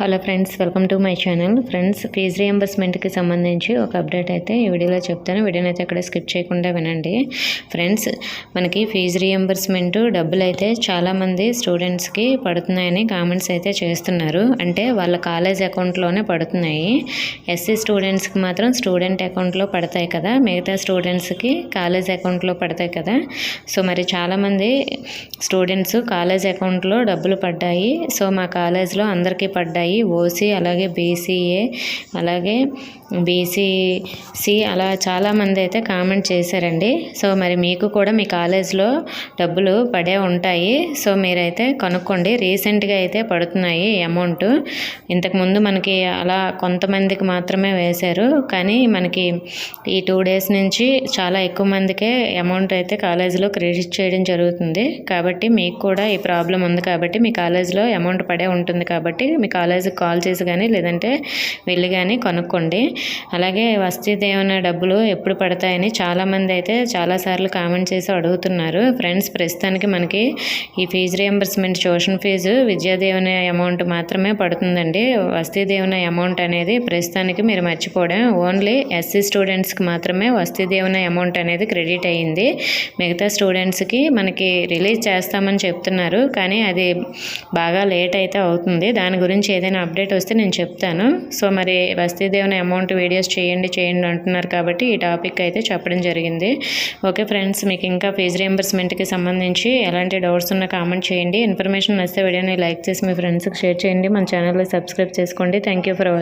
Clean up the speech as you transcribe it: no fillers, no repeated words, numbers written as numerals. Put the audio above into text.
Hello friends, welcome to my channel. Friends, fees రియంబర్స్మెంట్కి సంబంధించి ఒక అప్డేట్ అయితే ఈ వీడియోలో చెప్తాను. వీడియోని అయితే అక్కడ స్కిప్ చేయకుండా వినండి. ఫ్రెండ్స్, మనకి ఫీజు రియంబర్స్మెంట్ డబ్బులు అయితే చాలామంది స్టూడెంట్స్కి పడుతున్నాయని కామెంట్స్ అయితే చేస్తున్నారు. అంటే వాళ్ళ కాలేజ్ అకౌంట్లోనే పడుతున్నాయి. ఎస్సీ స్టూడెంట్స్కి మాత్రం స్టూడెంట్ అకౌంట్లో పడతాయి కదా, మిగతా స్టూడెంట్స్కి కాలేజ్ అకౌంట్లో పడతాయి కదా. సో మరి చాలామంది స్టూడెంట్స్ కాలేజ్ అకౌంట్లో డబ్బులు పడ్డాయి, సో మా కాలేజ్లో అందరికీ పడ్డాయి, ఓసీ అలాగే బీసీఏ అలాగే బీసీసీ అలా చాలామంది అయితే కామెంట్ చేశారండి. సో మరి మీకు కూడా మీ కాలేజ్లో డబ్బులు పడే ఉంటాయి. సో మీరైతే కనుక్కోండి. రీసెంట్గా అయితే పడుతున్నాయి అమౌంట్. ఇంతకుముందు మనకి అలా కొంతమందికి మాత్రమే వేశారు, కానీ మనకి ఈ 2 days నుంచి చాలా ఎక్కువ మందికే అమౌంట్ అయితే కాలేజీలో క్రెడిట్ చేయడం జరుగుతుంది. కాబట్టి మీకు కూడా ఈ ప్రాబ్లం ఉంది కాబట్టి మీ కాలేజ్లో అమౌంట్ పడే ఉంటుంది కాబట్టి మీ కాలేజ్కి కాల్ చేసి కానీ లేదంటే వెళ్ళి కానీ కనుక్కోండి. అలాగే వసతి దీవెన డబ్బులు ఎప్పుడు పడతాయని చాలామంది అయితే చాలాసార్లు కామెంట్ చేసి అడుగుతున్నారు. ఫ్రెండ్స్, ప్రస్తుతానికి మనకి ఈ fee reimbursement tuition fee Vidya Deevena amount మాత్రమే పడుతుందండి. వసతి దీవెన అమౌంట్ అనేది ప్రస్తుతానికి మీరు మర్చిపోవడం. ఓన్లీ ఎస్సీ స్టూడెంట్స్కి మాత్రమే వసతి దీవెన అమౌంట్ అనేది క్రెడిట్ అయ్యింది. మిగతా స్టూడెంట్స్కి మనకి రిలీజ్ చేస్తామని చెప్తున్నారు, కానీ అది బాగా లేట్ అయితే అవుతుంది. దాని గురించి ఏదైనా అప్డేట్ వస్తే నేను చెప్తాను. సో మరి వసతి దీవెన అమౌంట్ వీడియోస్ చేయండి అంటున్నారు కాబట్టి ఈ టాపిక్ అయితే చెప్పడం జరిగింది. ఓకే ఫ్రెండ్స్, మీకు ఇంకా ఫీజు రియంబర్స్మెంట్కి సంబంధించి ఎలాంటి డౌట్స్ ఉన్నా కామెంట్ చేయండి. ఇన్ఫర్మేషన్ నచ్చితే వీడియోని లైక్ చేసి మీ ఫ్రెండ్స్కి షేర్ చేయండి. మన ఛానల్ని సబ్స్క్రైబ్ చేసుకోండి. Thank you for watching.